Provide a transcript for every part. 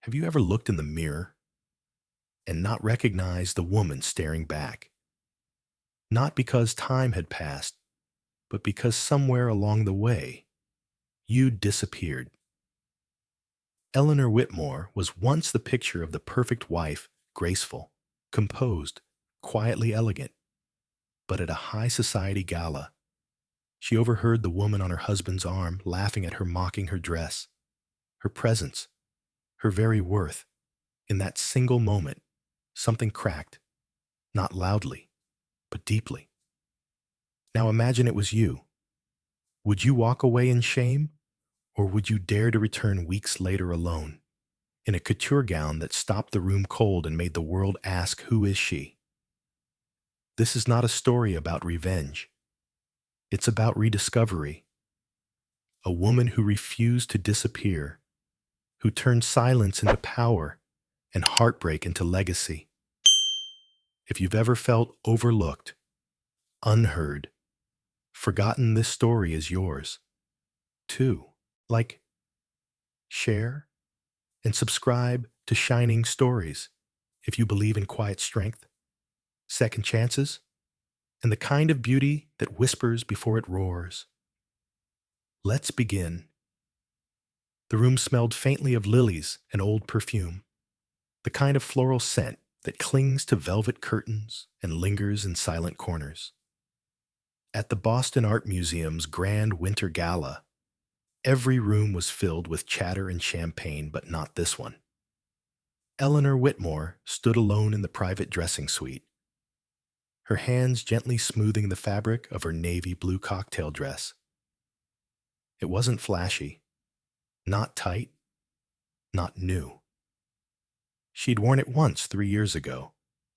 Have you ever looked in the mirror and not recognized the woman staring back? Not because time had passed, but because somewhere along the way, you disappeared. Eleanor Whitmore was once the picture of the perfect wife, graceful, composed, quietly elegant. But at a high society gala, she overheard the woman on her husband's arm laughing at her, mocking her dress, her presence, her very worth. In that single moment, something cracked, not loudly, but deeply. Now imagine it was you. Would you walk away in shame, or would you dare to return weeks later alone, in a couture gown that stopped the room cold and made the world ask, who is she? This is not a story about revenge. It's about rediscovery. A woman who refused to disappear, who turned silence into power and heartbreak into legacy. If you've ever felt overlooked, unheard, forgotten, this story is yours, too. Like, share, and subscribe to Shining Stories if you believe in quiet strength, second chances, and the kind of beauty that whispers before it roars. Let's begin. The room smelled faintly of lilies and old perfume, the kind of floral scent that clings to velvet curtains and lingers in silent corners. At the Boston Art Museum's grand winter gala, every room was filled with chatter and champagne, but not this one. Eleanor Whitmore stood alone in the private dressing suite, her hands gently smoothing the fabric of her navy blue cocktail dress. It wasn't flashy, not tight, not new. She'd worn it once 3 years ago,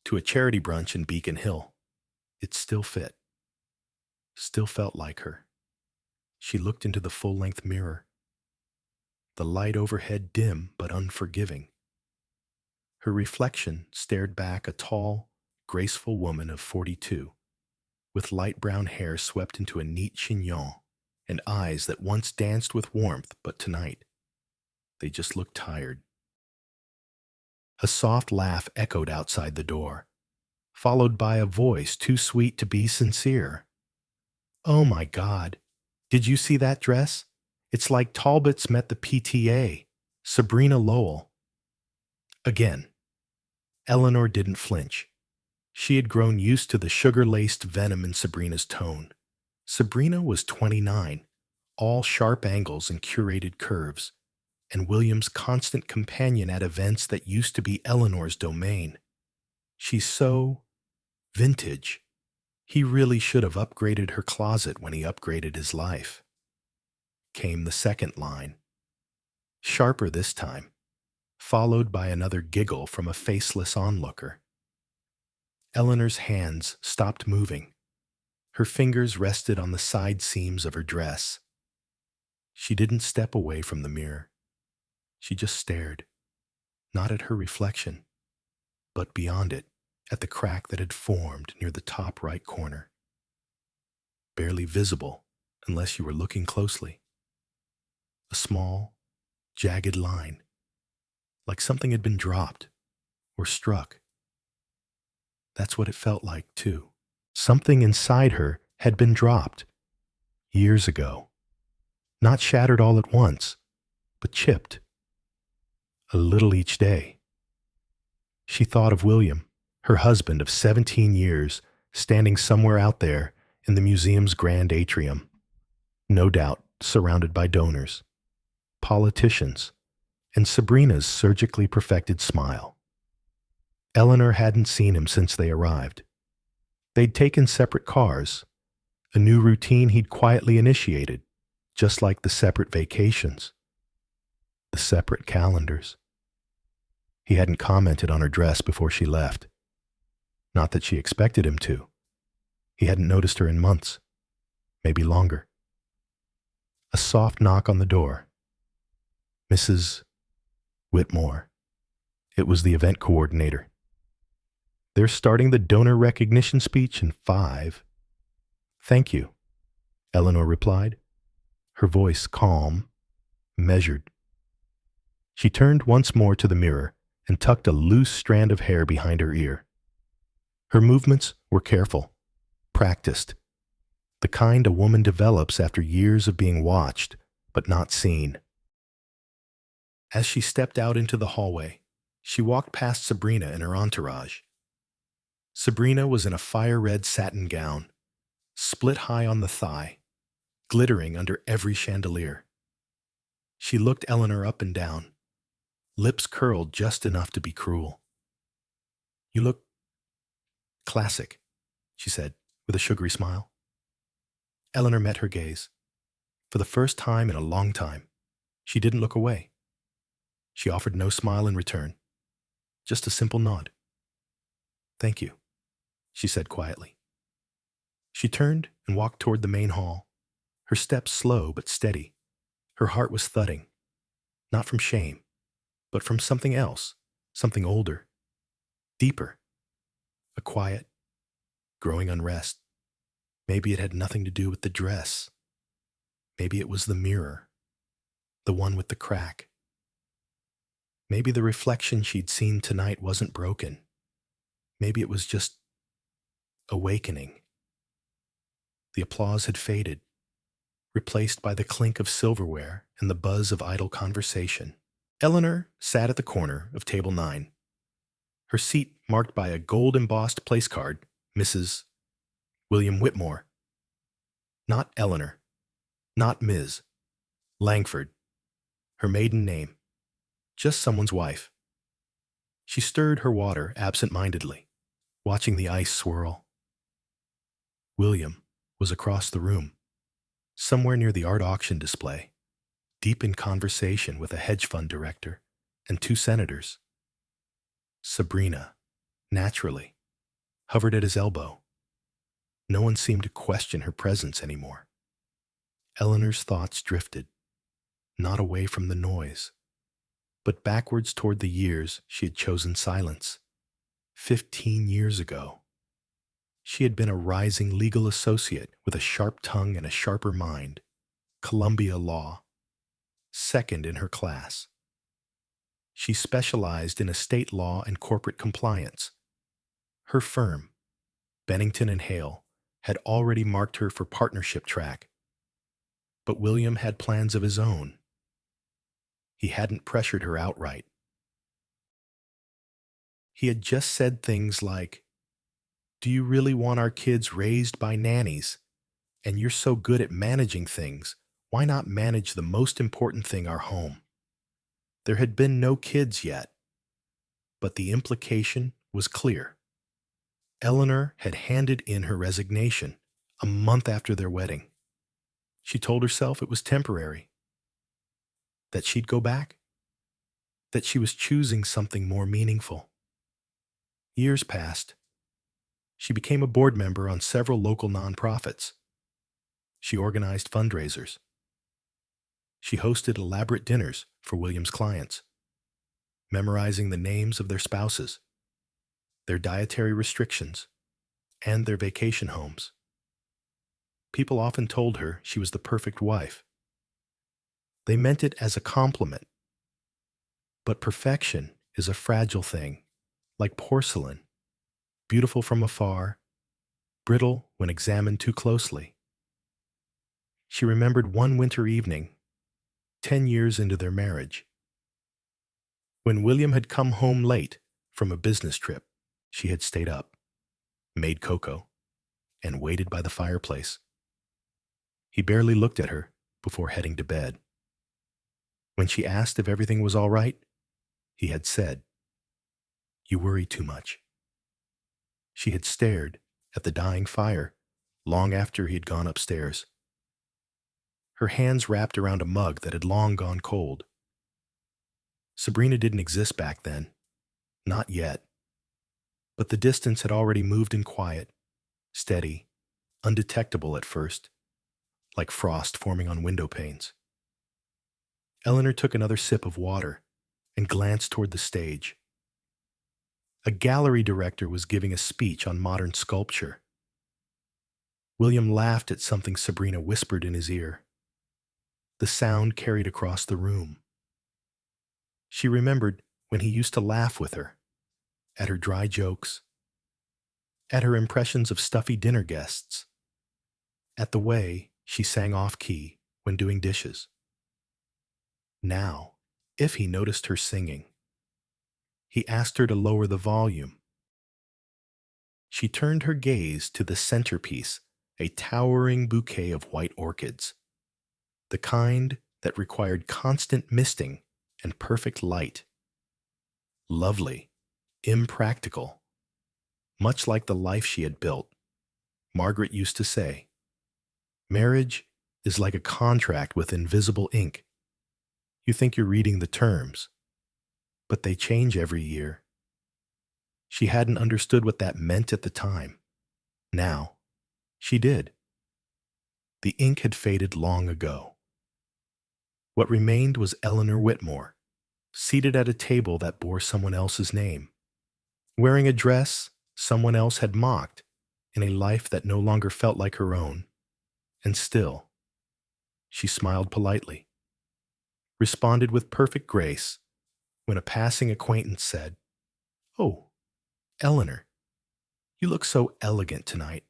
to a charity brunch in Beacon Hill. It still fit, still felt like her. She looked into the full-length mirror, the light overhead dim but unforgiving. Her reflection stared back, a tall, graceful woman of 42, with light brown hair swept into a neat chignon and eyes that once danced with warmth, but tonight, they just looked tired. A soft laugh echoed outside the door, followed by a voice too sweet to be sincere. "Oh my God, did you see that dress? It's like Talbot's met the PTA, Sabrina Lowell." Again, Eleanor didn't flinch. She had grown used to the sugar-laced venom in Sabrina's tone. Sabrina was 29, all sharp angles and curated curves, and William's constant companion at events that used to be Eleanor's domain. She's so vintage. He really should have upgraded her closet when he upgraded his life. Came the second line, sharper this time, followed by another giggle from a faceless onlooker. Eleanor's hands stopped moving. Her fingers rested on the side seams of her dress. She didn't step away from the mirror. She just stared, not at her reflection, but beyond it, at the crack that had formed near the top right corner. Barely visible unless you were looking closely. A small, jagged line, like something had been dropped or struck. That's what it felt like, too. Something inside her had been dropped years ago. Not shattered all at once, but chipped. A little each day. She thought of William, her husband of 17 years, standing somewhere out there in the museum's grand atrium. No doubt surrounded by donors, politicians, and Sabrina's surgically perfected smile. Eleanor hadn't seen him since they arrived. They'd taken separate cars, a new routine he'd quietly initiated, just like the separate vacations, the separate calendars. He hadn't commented on her dress before she left. Not that she expected him to. He hadn't noticed her in months, maybe longer. A soft knock on the door. Mrs. Whitmore. It was the event coordinator. "They're starting the donor recognition speech in 5. "Thank you," Eleanor replied, her voice calm, measured. She turned once more to the mirror and tucked a loose strand of hair behind her ear. Her movements were careful, practiced, the kind a woman develops after years of being watched but not seen. As she stepped out into the hallway, she walked past Sabrina and her entourage. Sabrina was in a fire-red satin gown, split high on the thigh, glittering under every chandelier. She looked Eleanor up and down, lips curled just enough to be cruel. "You look classic," she said, with a sugary smile. Eleanor met her gaze. For the first time in a long time, she didn't look away. She offered no smile in return, just a simple nod. "Thank you," she said quietly. She turned and walked toward the main hall, her steps slow but steady. Her heart was thudding, not from shame, but from something else, something older, deeper, a quiet, growing unrest. Maybe it had nothing to do with the dress. Maybe it was the mirror, the one with the crack. Maybe the reflection she'd seen tonight wasn't broken. Maybe it was just awakening. The applause had faded, replaced by the clink of silverware and the buzz of idle conversation. Eleanor sat at the corner of table 9, her seat marked by a gold-embossed place card, Mrs. William Whitmore. Not Eleanor, not Ms. Langford, her maiden name, just someone's wife. She stirred her water absent-mindedly, watching the ice swirl. William was across the room, somewhere near the art auction display, deep in conversation with a hedge fund director and 2 senators. Sabrina, naturally, hovered at his elbow. No one seemed to question her presence anymore. Eleanor's thoughts drifted, not away from the noise, but backwards toward the years she had chosen silence. 15 years ago, she had been a rising legal associate with a sharp tongue and a sharper mind, Columbia Law, second in her class. She specialized in estate law and corporate compliance. Her firm, Bennington and Hale, had already marked her for partnership track. But William had plans of his own. He hadn't pressured her outright. He had just said things like, "Do you really want our kids raised by nannies? And you're so good at managing things, why not manage the most important thing, our home?" There had been no kids yet, but the implication was clear. Eleanor had handed in her resignation a month after their wedding. She told herself it was temporary, that she'd go back, that she was choosing something more meaningful. Years passed. She became a board member on several local nonprofits. She organized fundraisers. She hosted elaborate dinners for William's clients, memorizing the names of their spouses, their dietary restrictions, and their vacation homes. People often told her she was the perfect wife. They meant it as a compliment. But perfection is a fragile thing, like porcelain, beautiful from afar, brittle when examined too closely. She remembered one winter evening, 10 years into their marriage. When William had come home late from a business trip, she had stayed up, made cocoa, and waited by the fireplace. He barely looked at her before heading to bed. When she asked if everything was all right, he had said, "You worry too much." She had stared at the dying fire long after he had gone upstairs, her hands wrapped around a mug that had long gone cold. Sabrina didn't exist back then, not yet, but the distance had already moved in quiet, steady, undetectable at first, like frost forming on window panes. Eleanor took another sip of water and glanced toward the stage. A gallery director was giving a speech on modern sculpture. William laughed at something Sabrina whispered in his ear. The sound carried across the room. She remembered when he used to laugh with her, at her dry jokes, at her impressions of stuffy dinner guests, at the way she sang off-key when doing dishes. Now, if he noticed her singing, he asked her to lower the volume. She turned her gaze to the centerpiece, a towering bouquet of white orchids, the kind that required constant misting and perfect light. Lovely, impractical, much like the life she had built. Margaret used to say, "Marriage is like a contract with invisible ink. You think you're reading the terms, but they change every year." She hadn't understood what that meant at the time. Now, she did. The ink had faded long ago. What remained was Eleanor Whitmore, seated at a table that bore someone else's name, wearing a dress someone else had mocked in a life that no longer felt like her own. And still, she smiled politely, responded with perfect grace when a passing acquaintance said, "Oh, Eleanor, you look so elegant tonight."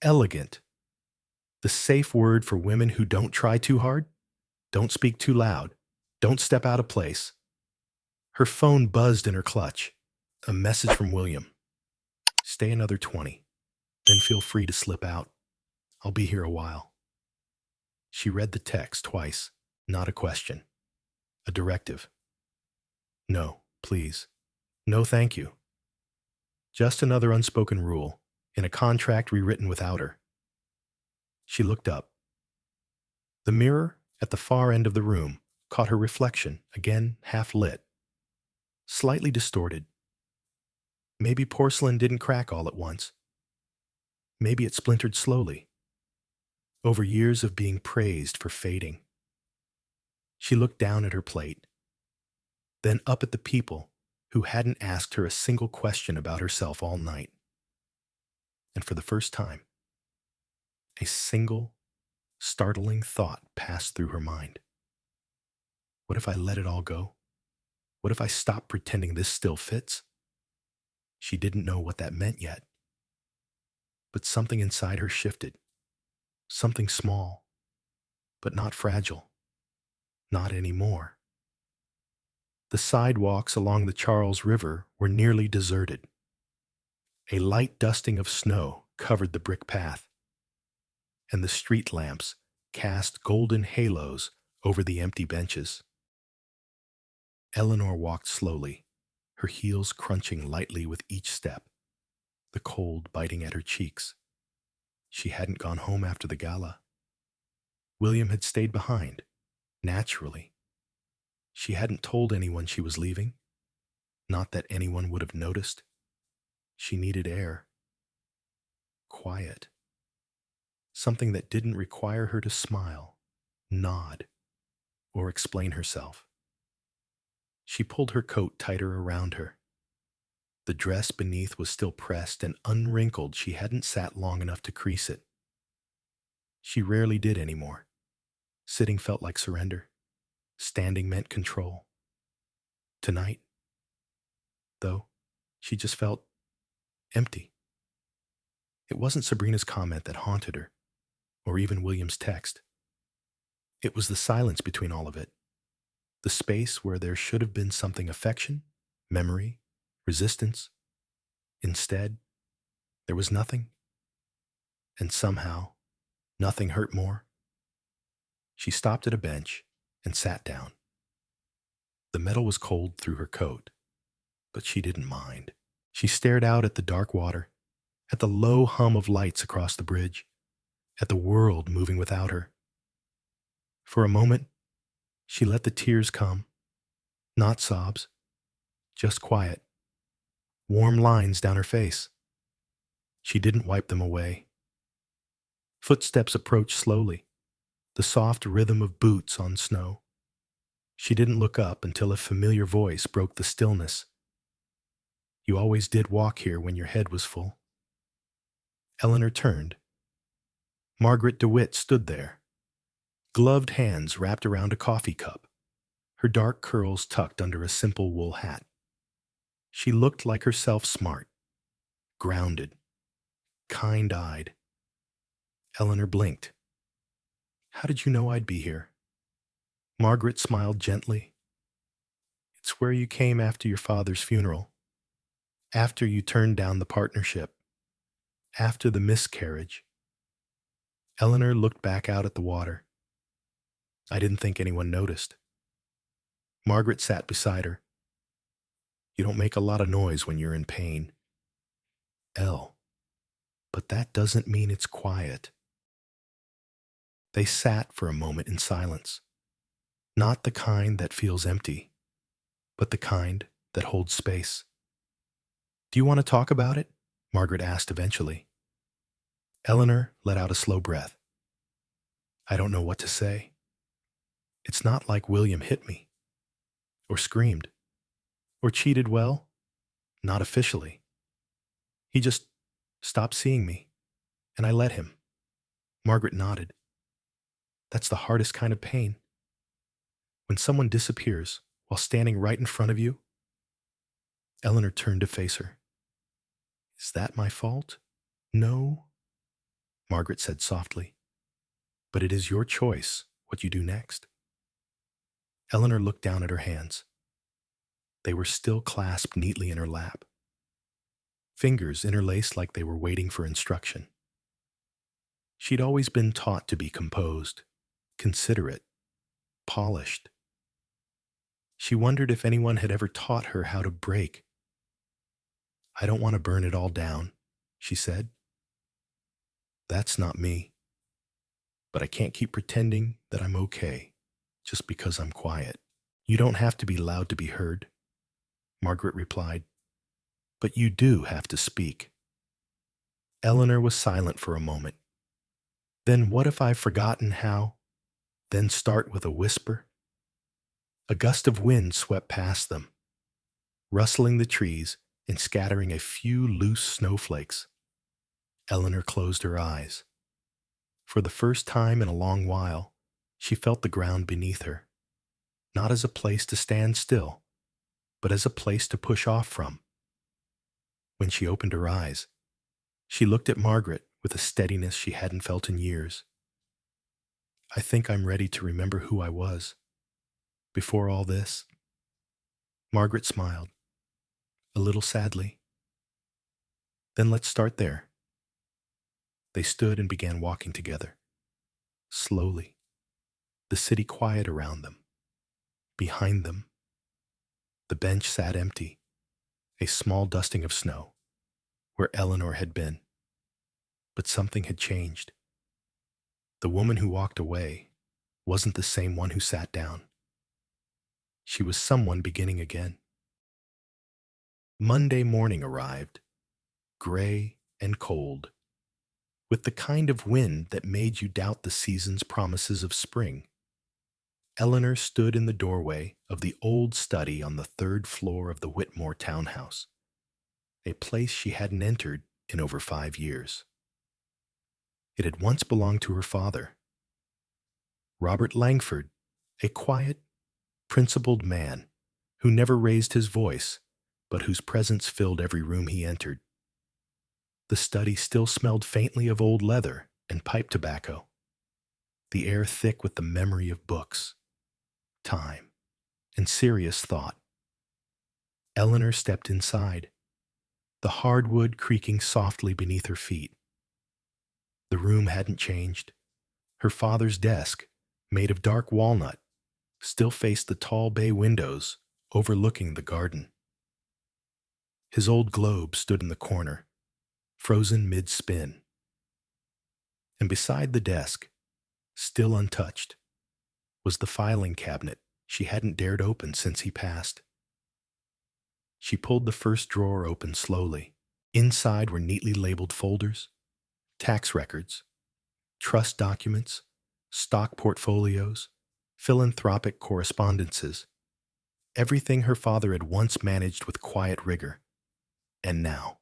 Elegant, the safe word for women who don't try too hard, don't speak too loud, don't step out of place. Her phone buzzed in her clutch. A message from William. "Stay another 20, then feel free to slip out. I'll be here a while." She read the text twice, not a question, a directive. "No, please. No, thank you." Just another unspoken rule in a contract rewritten without her. She looked up. The mirror at the far end of the room caught her reflection, again half lit, slightly distorted. Maybe porcelain didn't crack all at once. Maybe it splintered slowly, over years of being praised for fading. She looked down at her plate, then up at the people who hadn't asked her a single question about herself all night. And for the first time, a single, startling thought passed through her mind. What if I let it all go? What if I stop pretending this still fits? She didn't know what that meant yet. But something inside her shifted. Something small, but not fragile. Not anymore. The sidewalks along the Charles River were nearly deserted. A light dusting of snow covered the brick path, and the street lamps cast golden halos over the empty benches. Eleanor walked slowly, her heels crunching lightly with each step, the cold biting at her cheeks. She hadn't gone home after the gala. William had stayed behind, naturally. She hadn't told anyone she was leaving, not that anyone would have noticed. She needed air. Quiet. Something that didn't require her to smile, nod, or explain herself. She pulled her coat tighter around her. The dress beneath was still pressed and unwrinkled. She hadn't sat long enough to crease it. She rarely did anymore. Sitting felt like surrender. Standing meant control. Tonight, though, she just felt empty. It wasn't Sabrina's comment that haunted her, or even William's text. It was the silence between all of it. The space where there should have been something: affection, memory, resistance. Instead, there was nothing. And somehow, nothing hurt more. She stopped at a bench and sat down. The metal was cold through her coat, but she didn't mind. She stared out at the dark water, at the low hum of lights across the bridge, at the world moving without her. For a moment, she let the tears come, not sobs, just quiet, warm lines down her face. She didn't wipe them away. Footsteps approached slowly, the soft rhythm of boots on snow. She didn't look up until a familiar voice broke the stillness. "You always did walk here when your head was full." Eleanor turned. Margaret DeWitt stood there, gloved hands wrapped around a coffee cup, her dark curls tucked under a simple wool hat. She looked like herself, smart, grounded, kind-eyed. Eleanor blinked. "How did you know I'd be here?" Margaret smiled gently. "It's where you came after your father's funeral, after you turned down the partnership, after the miscarriage." Eleanor looked back out at the water. "I didn't think anyone noticed." Margaret sat beside her. "You don't make a lot of noise when you're in pain." "Elle, but that doesn't mean it's quiet." They sat for a moment in silence. Not the kind that feels empty, but the kind that holds space. "Do you want to talk about it?" Margaret asked eventually. Eleanor let out a slow breath. "I don't know what to say. It's not like William hit me, or screamed, or cheated well, not officially. He just stopped seeing me, and I let him." Margaret nodded. "That's the hardest kind of pain. When someone disappears while standing right in front of you." Eleanor turned to face her. "Is that my fault?" "No," Margaret said softly. "But it is your choice what you do next." Eleanor looked down at her hands. They were still clasped neatly in her lap, fingers interlaced like they were waiting for instruction. She'd always been taught to be composed, considerate, polished. She wondered if anyone had ever taught her how to break. "I don't want to burn it all down," she said. "That's not me. But I can't keep pretending that I'm okay just because I'm quiet." "You don't have to be loud to be heard," Margaret replied. "But you do have to speak." Eleanor was silent for a moment. "Then what if I've forgotten how?" "Then start with a whisper." A gust of wind swept past them, rustling the trees and scattering a few loose snowflakes. Eleanor closed her eyes. For the first time in a long while, she felt the ground beneath her, not as a place to stand still, but as a place to push off from. When she opened her eyes, she looked at Margaret with a steadiness she hadn't felt in years. "I think I'm ready to remember who I was before all this." Margaret smiled, a little sadly. "Then let's start there." They stood and began walking together, slowly, the city quiet around them. Behind them, the bench sat empty, a small dusting of snow, where Eleanor had been. But something had changed. The woman who walked away wasn't the same one who sat down. She was someone beginning again. Monday morning arrived, gray and cold, with the kind of wind that made you doubt the season's promises of spring. Eleanor stood in the doorway of the old study on the third floor of the Whitmore townhouse, a place she hadn't entered in over 5 years. It had once belonged to her father, Robert Langford, a quiet, principled man who never raised his voice, but whose presence filled every room he entered. The study still smelled faintly of old leather and pipe tobacco, the air thick with the memory of books, time, and serious thought. Eleanor stepped inside, the hardwood creaking softly beneath her feet. The room hadn't changed. Her father's desk, made of dark walnut, still faced the tall bay windows overlooking the garden. His old globe stood in the corner, frozen mid-spin. And beside the desk, still untouched, was the filing cabinet she hadn't dared open since he passed. She pulled the first drawer open slowly. Inside were neatly labeled folders, tax records, trust documents, stock portfolios, philanthropic correspondences, everything her father had once managed with quiet rigor, and now,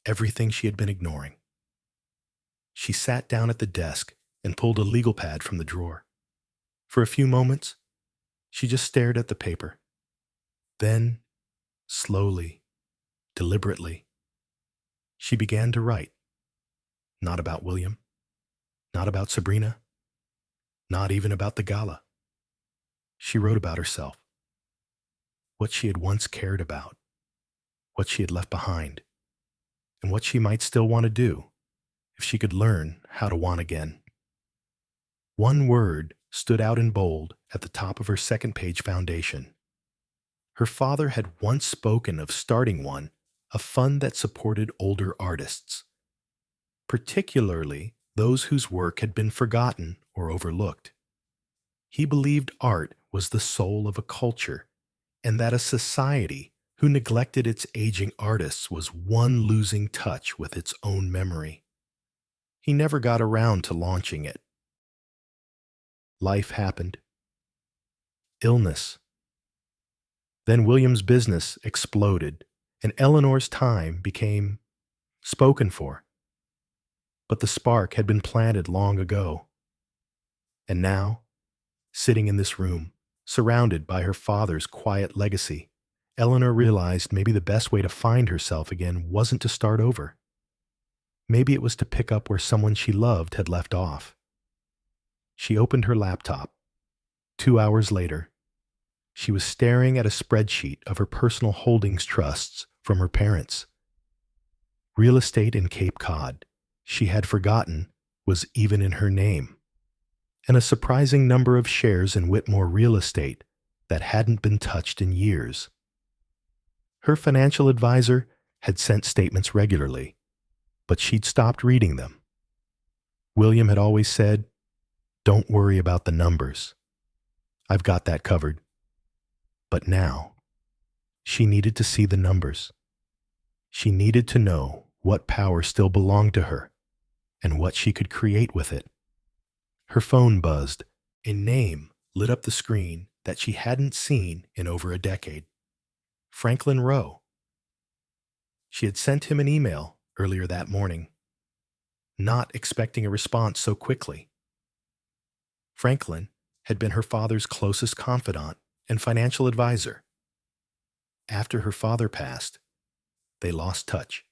everything she had been ignoring. She sat down at the desk and pulled a legal pad from the drawer. For a few moments, She just stared at the paper. Then, slowly, deliberately, she began to write. Not about William, not about Sabrina, not even about the gala. She wrote about herself, what she had once cared about, what she had left behind, and what she might still want to do if she could learn how to want again. One word stood out in bold at the top of her second page foundation. Her father had once spoken of starting one, a fund that supported older artists, particularly those whose work had been forgotten or overlooked. He believed art was the soul of a culture, and that a society who neglected its aging artists was one losing touch with its own memory. He never got around to launching it. Life happened. Illness. Then William's business exploded, and Eleanor's time became spoken for. But the spark had been planted long ago. And now, sitting in this room, surrounded by her father's quiet legacy, Eleanor realized maybe the best way to find herself again wasn't to start over. Maybe it was to pick up where someone she loved had left off. She opened her laptop. 2 hours later, she was staring at a spreadsheet of her personal holdings trusts from her parents. Real estate in Cape Cod, she had forgotten, was even in her name, and a surprising number of shares in Whitmore real estate that hadn't been touched in years. Her financial advisor had sent statements regularly, but she'd stopped reading them. William had always said, "Don't worry about the numbers. I've got that covered." But now, she needed to see the numbers. She needed to know what power still belonged to her and what she could create with it. Her phone buzzed. A name lit up the screen that she hadn't seen in over a decade. Franklin Rowe. She had sent him an email earlier that morning, not expecting a response so quickly. Franklin had been her father's closest confidant and financial advisor. After her father passed, they lost touch.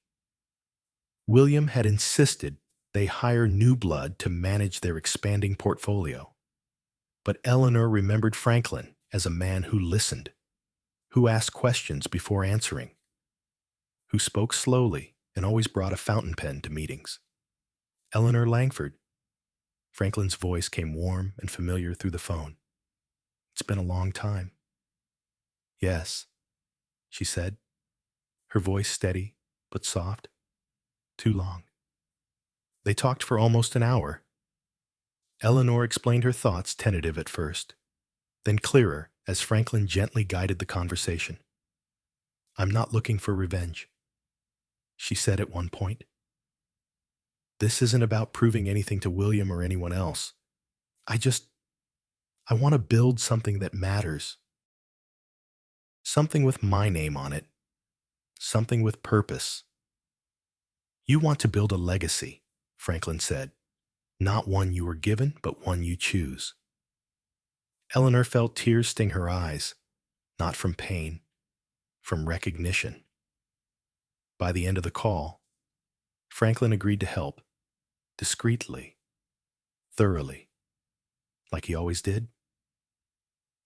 William had insisted they hire new blood to manage their expanding portfolio. But Eleanor remembered Franklin as a man who listened, who asked questions before answering, who spoke slowly and always brought a fountain pen to meetings. Eleanor Langford. Franklin's voice came warm and familiar through the phone. "It's been a long time." "Yes," she said, her voice steady but soft. "Too long." They talked for almost an hour. Eleanor explained her thoughts, tentative at first, then clearer as Franklin gently guided the conversation. "I'm not looking for revenge," she said at one point. "This isn't about proving anything to William or anyone else. I want to build something that matters. Something with my name on it. Something with purpose." "You want to build a legacy," Franklin said. "Not one you were given, but one you choose." Eleanor felt tears sting her eyes, not from pain, from recognition. By the end of the call, Franklin agreed to help, discreetly, thoroughly, like he always did.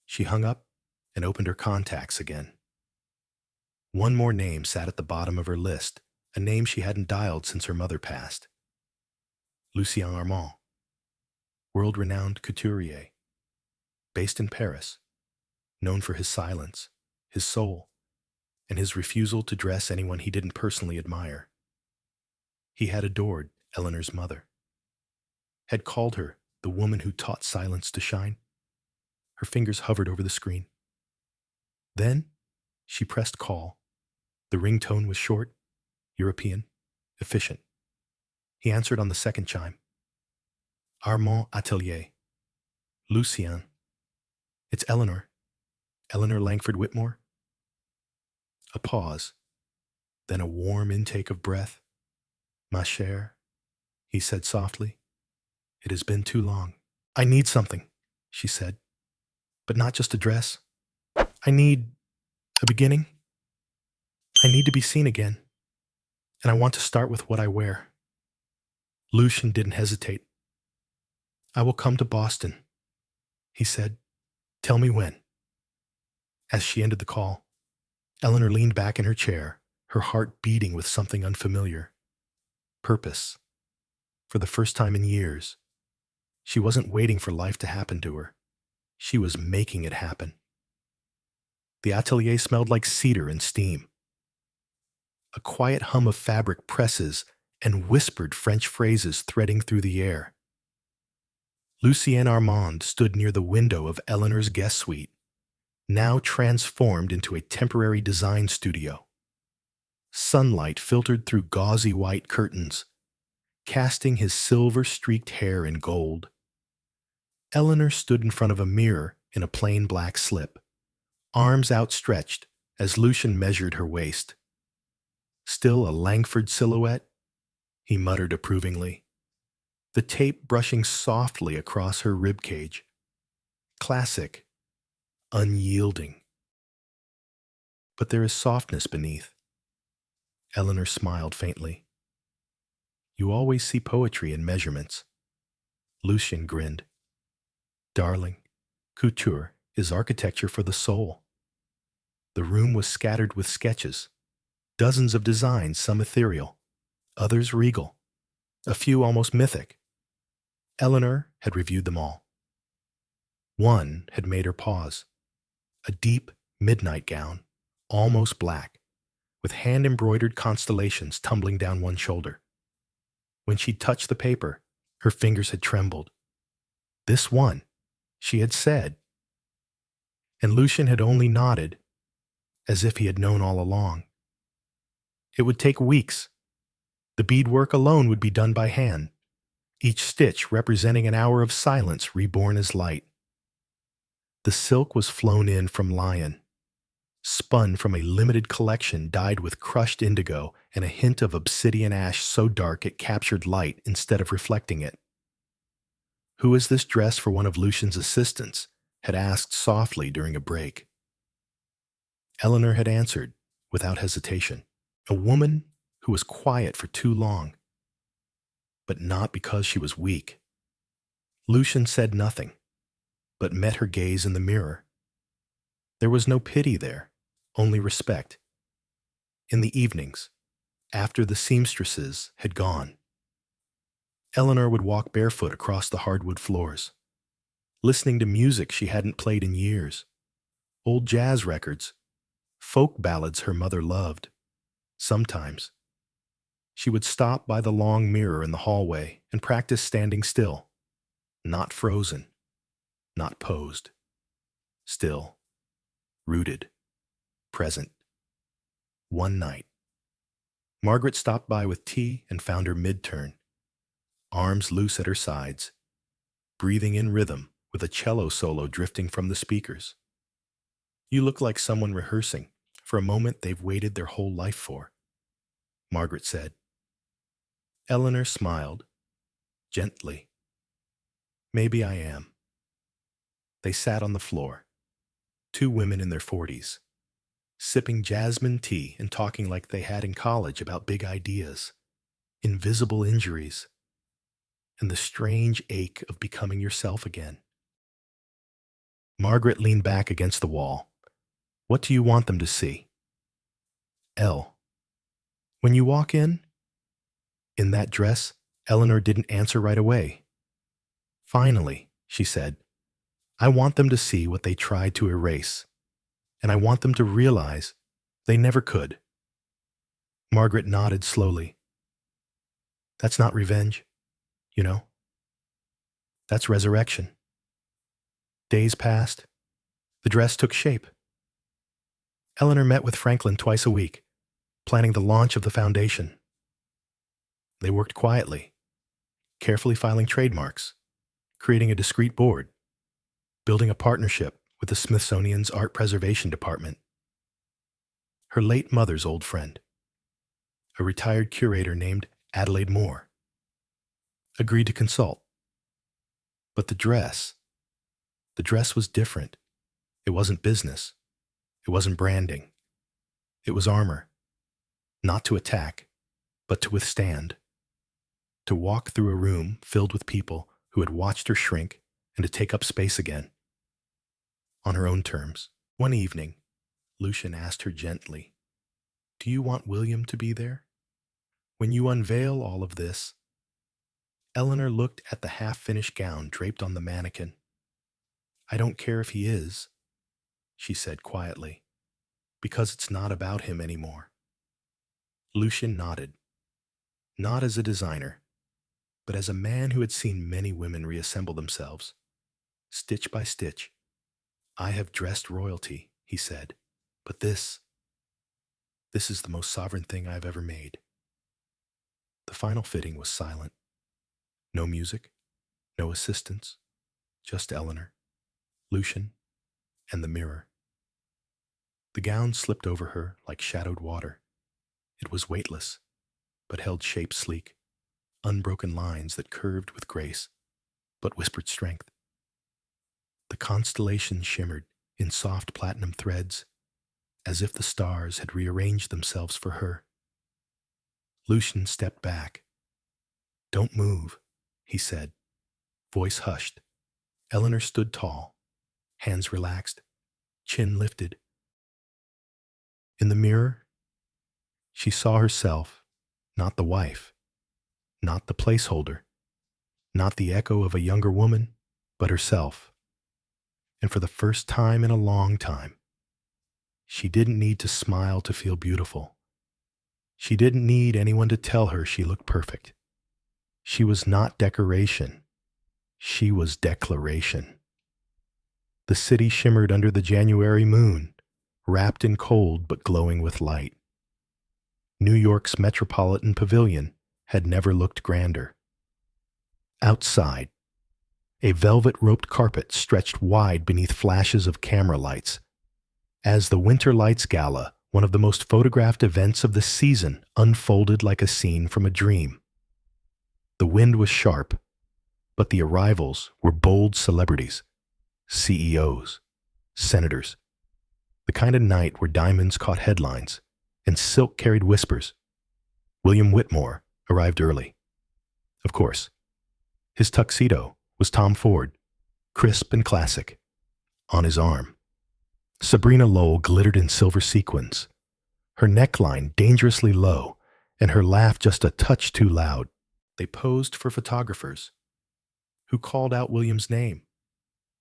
She hung up and opened her contacts again. One more name sat at the bottom of her list, a name she hadn't dialed since her mother passed. Lucien Armand, world-renowned couturier, based in Paris, known for his silence, his soul, and his refusal to dress anyone he didn't personally admire. He had adored Eleanor's mother, had called her the woman who taught silence to shine. Her fingers hovered over the screen. Then she pressed call. The ringtone was short, European, efficient. He answered on the second chime. "Armand Atelier. Lucien. It's Eleanor. Eleanor Langford Whitmore." A pause, then a warm intake of breath. "Ma chère," he said softly. "It has been too long." "I need something," she said. but not just a dress. I need a beginning. I need to be seen again, and I want to start with what I wear. Lucien didn't hesitate. I will come to Boston, he said. Tell me when. As she ended the call, Eleanor leaned back in her chair, her heart beating with something unfamiliar. Purpose. For the first time in years, she wasn't waiting for life to happen to her. She was making it happen. The atelier smelled like cedar and steam. A quiet hum of fabric presses and whispered French phrases threading through the air. Lucien Armand stood near the window of Eleanor's guest suite, now transformed into a temporary design studio. Sunlight filtered through gauzy white curtains, casting his silver-streaked hair in gold. Eleanor stood in front of a mirror in a plain black slip, arms outstretched as Lucien measured her waist. Still a Langford silhouette? He muttered approvingly, the tape brushing softly across her ribcage. Classic, unyielding. But there is softness beneath. Eleanor smiled faintly. You always see poetry in measurements. Lucien grinned. Darling, couture is architecture for the soul. The room was scattered with sketches, dozens of designs, some ethereal, others regal, a few almost mythic. Eleanor had reviewed them all. One had made her pause. A deep midnight gown, almost black, with hand-embroidered constellations tumbling down one shoulder. When she touched the paper, her fingers had trembled. This one, she had said. And Lucien had only nodded, as if he had known all along. It would take weeks. The beadwork alone would be done by hand, each stitch representing an hour of silence reborn as light. The silk was flown in from Lyon, spun from a limited collection dyed with crushed indigo and a hint of obsidian ash so dark it captured light instead of reflecting it. Who is this dress for one of Lucien's assistants? Had asked softly during a break. Eleanor had answered, without hesitation, a woman who was quiet for too long. But not because she was weak. Lucien said nothing, but met her gaze in the mirror. There was no pity there, only respect. In the evenings, after the seamstresses had gone, Eleanor would walk barefoot across the hardwood floors, listening to music she hadn't played in years, old jazz records, folk ballads her mother loved. Sometimes, she would stop by the long mirror in the hallway and practice standing still, not frozen, not posed, still, rooted, present. One night, Margaret stopped by with tea and found her mid-turn, arms loose at her sides, breathing in rhythm with a cello solo drifting from the speakers. You look like someone rehearsing for a moment they've waited their whole life for, Margaret said. Eleanor smiled, gently. Maybe I am. They sat on the floor, two women in their 40s, sipping jasmine tea and talking like they had in college about big ideas, invisible injuries, and the strange ache of becoming yourself again. Margaret leaned back against the wall. What do you want them to see? Elle. When you walk in that dress, Eleanor didn't answer right away. Finally, she said, I want them to see what they tried to erase, and I want them to realize they never could. Margaret nodded slowly. That's not revenge, you know. That's resurrection. Days passed. The dress took shape. Eleanor met with Franklin twice a week, planning the launch of the foundation. They worked quietly, carefully filing trademarks, creating a discreet board, building a partnership with the Smithsonian's Art Preservation Department. Her late mother's old friend, a retired curator named Adelaide Moore, agreed to consult. But the dress was different. It wasn't business. It wasn't branding. It was armor, not to attack, but to withstand. To walk through a room filled with people who had watched her shrink and to take up space again, on her own terms. One evening, Lucien asked her gently, "Do you want William to be there? When you unveil all of this?" Eleanor looked at the half-finished gown draped on the mannequin. "I don't care if he is," she said quietly, "because it's not about him anymore." Lucien nodded, not as a designer, but as a man who had seen many women reassemble themselves, stitch by stitch. "I have dressed royalty," he said, "but this is the most sovereign thing I have ever made." The final fitting was silent. No music, no assistants, just Eleanor, Lucien, and the mirror. The gown slipped over her like shadowed water. It was weightless, but held shape sleek, unbroken lines that curved with grace, but whispered strength. The constellations shimmered in soft platinum threads, as if the stars had rearranged themselves for her. Lucien stepped back. "Don't move," he said, voice hushed. Eleanor stood tall, hands relaxed, chin lifted. In the mirror, she saw herself, not the wife, not the placeholder, not the echo of a younger woman, but herself. And for the first time in a long time, she didn't need to smile to feel beautiful. She didn't need anyone to tell her she looked perfect. She was not decoration. She was declaration. The city shimmered under the January moon, wrapped in cold but glowing with light. New York's Metropolitan Pavilion had never looked grander. Outside, a velvet-roped carpet stretched wide beneath flashes of camera lights. As the Winter Lights Gala, one of the most photographed events of the season, unfolded like a scene from a dream. The wind was sharp, but the arrivals were bold celebrities, CEOs, senators, the kind of night where diamonds caught headlines and silk carried whispers. William Whitmore arrived early. Of course, his tuxedo was Tom Ford, crisp and classic, on his arm. Sabrina Lowell glittered in silver sequins, her neckline dangerously low and her laugh just a touch too loud. They posed for photographers, who called out William's name,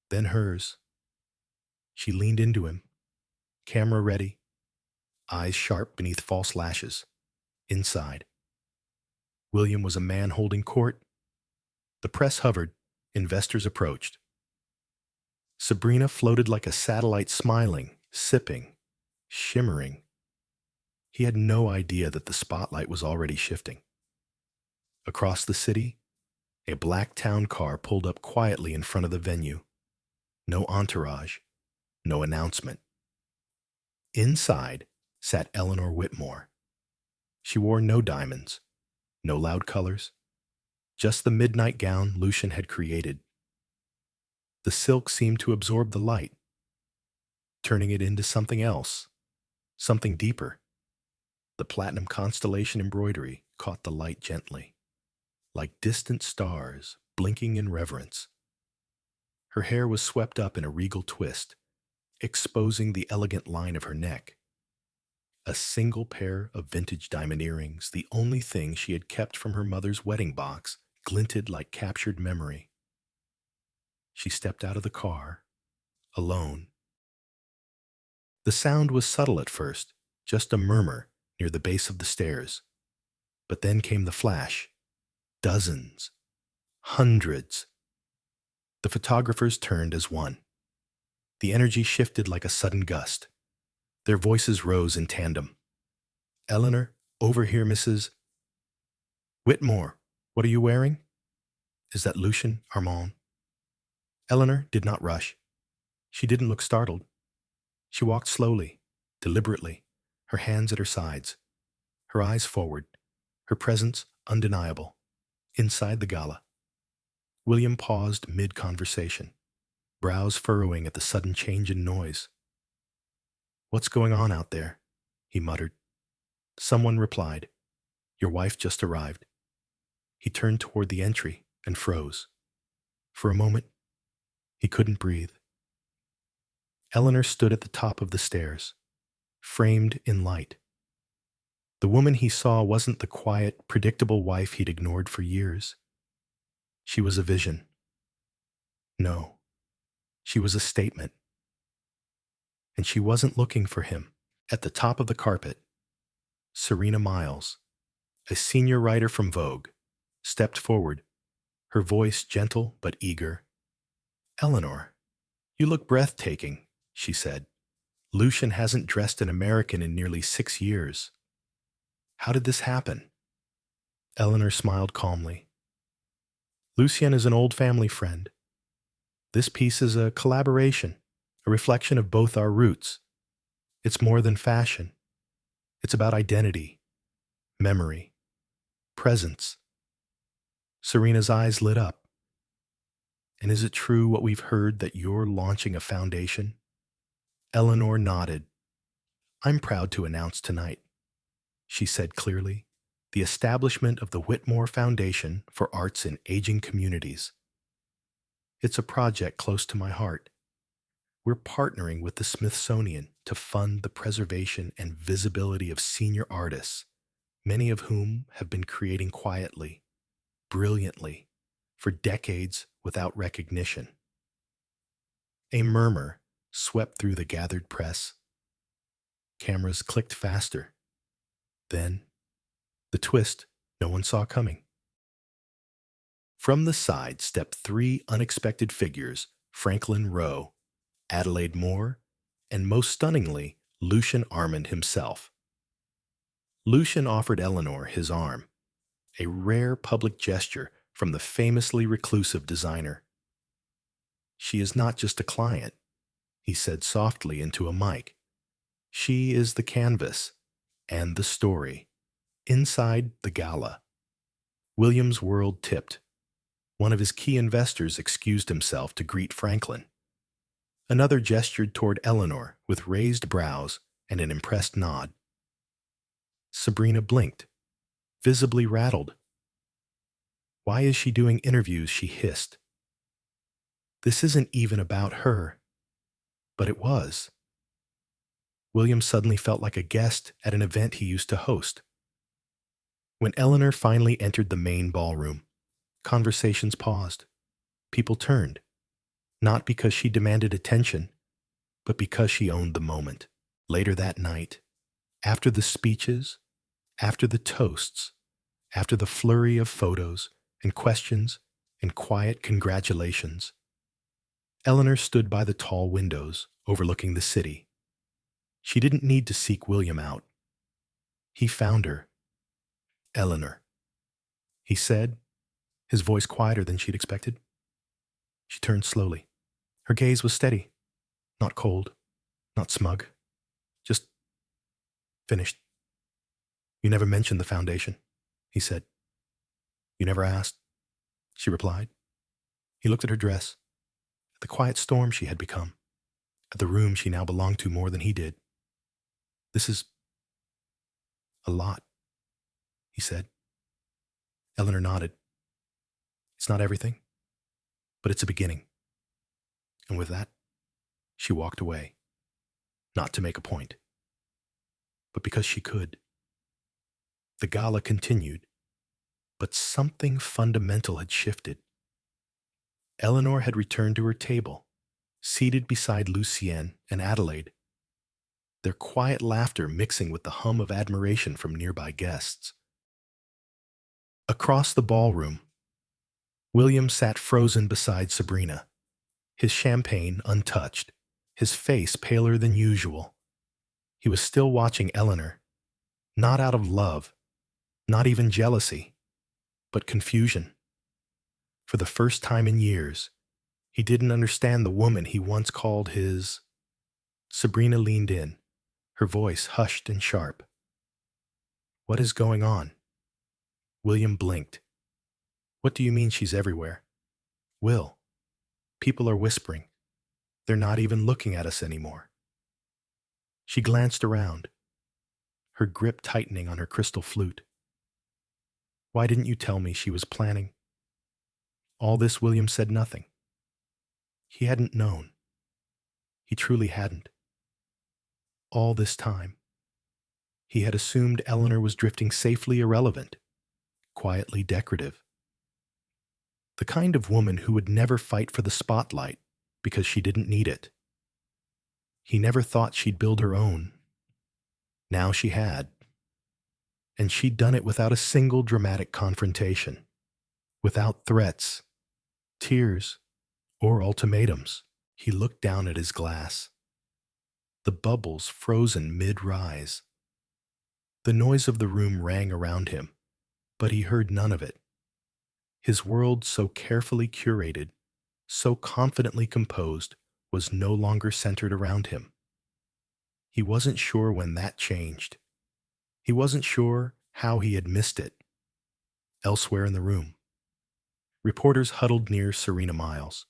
then hers. She leaned into him, camera ready, eyes sharp beneath false lashes. Inside, William was a man holding court. The press hovered, investors approached. Sabrina floated like a satellite, smiling, sipping, shimmering. He had no idea that the spotlight was already shifting. Across the city, a black town car pulled up quietly in front of the venue. No entourage, no announcement. Inside sat Eleanor Whitmore. She wore no diamonds, no loud colors, just the midnight gown Lucien had created. The silk seemed to absorb the light, turning it into something else, something deeper. The platinum constellation embroidery caught the light gently, like distant stars blinking in reverence. Her hair was swept up in a regal twist, exposing the elegant line of her neck. A single pair of vintage diamond earrings, the only thing she had kept from her mother's wedding box, glinted like captured memory. She stepped out of the car, alone. The sound was subtle at first, just a murmur near the base of the stairs. But then came the flash. Dozens, hundreds. The photographers turned as one. The energy shifted like a sudden gust. Their voices rose in tandem. "Eleanor, over here, Mrs. Whitmore, what are you wearing? Is that Lucien Armand?" Eleanor did not rush. She didn't look startled. She walked slowly, deliberately, her hands at her sides, her eyes forward, her presence undeniable. Inside the gala, William paused mid-conversation. brows furrowing at the sudden change in noise. "What's going on out there?" he muttered. Someone replied, "Your wife just arrived." He turned toward the entry and froze. For a moment, he couldn't breathe. Eleanor stood at the top of the stairs, framed in light. The woman he saw wasn't the quiet, predictable wife he'd ignored for years. She was a vision. No, she was a statement. And she wasn't looking for him. At the top of the carpet, Serena Miles, a senior writer from Vogue, stepped forward, her voice gentle but eager. "Eleanor, you look breathtaking," she said. "Lucien hasn't dressed an American in nearly 6 years. How did this happen?" Eleanor smiled calmly. "Lucien is an old family friend. This piece is a collaboration, a reflection of both our roots. It's more than fashion. It's about identity, memory, presence." Serena's eyes lit up. "And is it true what we've heard that you're launching a foundation?" Eleanor nodded. "I'm proud to announce tonight," she said clearly, "the establishment of the Whitmore Foundation for Arts in Aging Communities. It's a project close to my heart. We're partnering with the Smithsonian to fund the preservation and visibility of senior artists, many of whom have been creating quietly, brilliantly, for decades without recognition." A murmur swept through the gathered press. Cameras clicked faster. Then, the twist no one saw coming. From the side stepped 3 unexpected figures: Franklin Rowe, Adelaide Moore, and most stunningly, Lucien Armand himself. Lucien offered Eleanor his arm, a rare public gesture from the famously reclusive designer. "She is not just a client," he said softly into a mic. "She is the canvas and the story inside the gala." William's world tipped. One of his key investors excused himself to greet Franklin. Another gestured toward Eleanor with raised brows and an impressed nod. Sabrina blinked, visibly rattled. "Why is she doing interviews?" she hissed. "This isn't even about her." But it was. William suddenly felt like a guest at an event he used to host. When Eleanor finally entered the main ballroom, conversations paused. People turned, not because she demanded attention, but because she owned the moment. Later that night, after the speeches, after the toasts, after the flurry of photos and questions and quiet congratulations, Eleanor stood by the tall windows overlooking the city. She didn't need to seek William out. He found her. "Eleanor," he said, his voice quieter than she'd expected. She turned slowly. Her gaze was steady, not cold, not smug, just finished. "You never mentioned the foundation," he said. "You never asked," she replied. He looked at her dress, at the quiet storm she had become, at the room she now belonged to more than he did. "This is a lot," he said. Eleanor nodded. "It's not everything, but it's a beginning." And with that, she walked away, not to make a point, but because she could. The gala continued, but something fundamental had shifted. Eleanor had returned to her table, seated beside Lucien and Adelaide, their quiet laughter mixing with the hum of admiration from nearby guests. Across the ballroom, William sat frozen beside Sabrina, his champagne untouched, his face paler than usual. He was still watching Eleanor, not out of love, not even jealousy, but confusion. For the first time in years, he didn't understand the woman he once called his. Sabrina leaned in, her voice hushed and sharp. "What is going on?" William blinked. "What do you mean she's everywhere?" "Will, people are whispering. They're not even looking at us anymore. She glanced around, her grip tightening on her crystal flute. Why didn't you tell me she was planning? All this William said nothing. He hadn't known. He truly hadn't. All this time, he had assumed Eleanor was drifting safely irrelevant, quietly decorative. The kind of woman who would never fight for the spotlight because she didn't need it. He never thought she'd build her own. Now she had. And she'd done it without a single dramatic confrontation, without threats, tears, or ultimatums. He looked down at his glass. The bubbles frozen mid-rise. The noise of the room rang around him, but he heard none of it. His world, so carefully curated, so confidently composed, was no longer centered around him. He wasn't sure when that changed. He wasn't sure how he had missed it. Elsewhere in the room, reporters huddled near Serena Miles,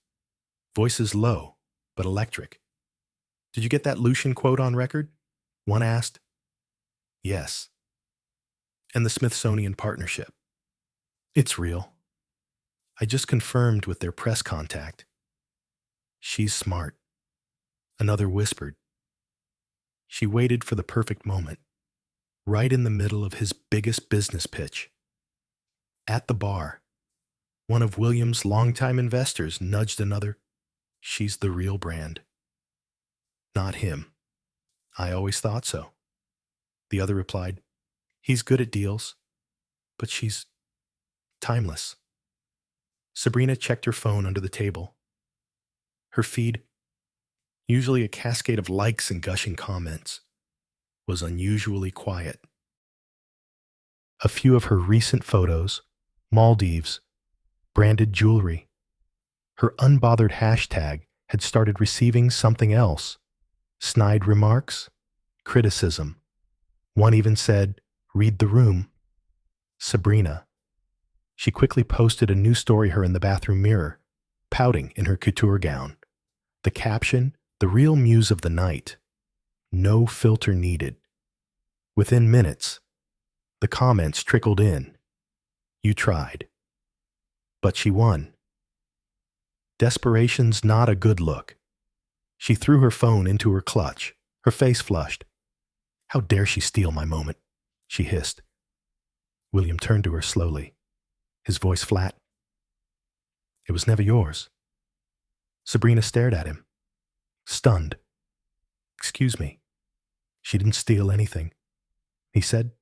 voices low but electric. "Did you get that Lucien quote on record?" one asked. "Yes." "And the Smithsonian partnership?" "It's real. I just confirmed with their press contact." "She's smart," another whispered. She waited for the perfect moment, right in the middle of his biggest business pitch. At the bar, one of William's longtime investors nudged another. "She's the real brand." "Not him. I always thought so." The other replied, "He's good at deals, but she's timeless." Sabrina checked her phone under the table. Her feed, usually a cascade of likes and gushing comments, was unusually quiet. A few of her recent photos, Maldives, branded jewelry. Her unbothered hashtag had started receiving something else. Snide remarks, criticism. One even said, "Read the room." Sabrina. She quickly posted a new story her in the bathroom mirror, pouting in her couture gown. The caption, "The real muse of the night. No filter needed." Within minutes, the comments trickled in. "You tried." But she won. Desperation's not a good look. She threw her phone into her clutch, her face flushed. "How dare she steal my moment?" she hissed. William turned to her slowly, his voice flat. "It was never yours." Sabrina stared at him, stunned. "Excuse me." "She didn't steal anything," he said.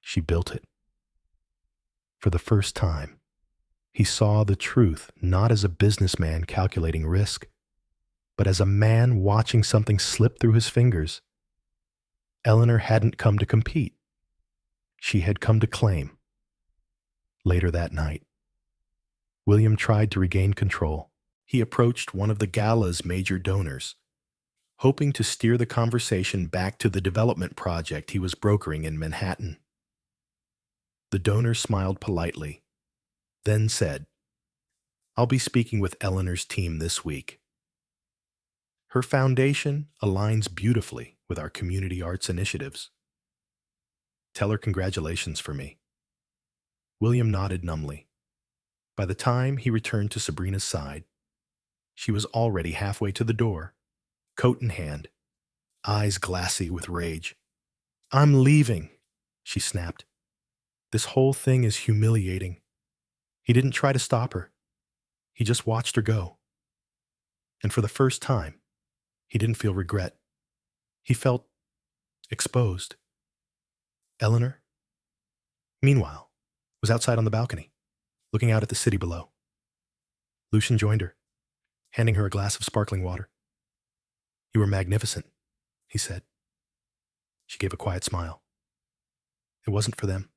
"She built it." For the first time, he saw the truth not as a businessman calculating risk, but as a man watching something slip through his fingers. Eleanor hadn't come to compete. She had come to claim. Later that night, William tried to regain control. He approached one of the gala's major donors, hoping to steer the conversation back to the development project he was brokering in Manhattan. The donor smiled politely, then said, "I'll be speaking with Eleanor's team this week. Her foundation aligns beautifully with our community arts initiatives. Tell her congratulations for me." William nodded numbly. By the time he returned to Sabrina's side, she was already halfway to the door, coat in hand, eyes glassy with rage. "I'm leaving," she snapped. "This whole thing is humiliating." He didn't try to stop her. He just watched her go. And for the first time, he didn't feel regret. He felt exposed. Eleanor, meanwhile, was outside on the balcony, looking out at the city below. Lucien joined her, handing her a glass of sparkling water. "You were magnificent," he said. She gave a quiet smile. "It wasn't for them."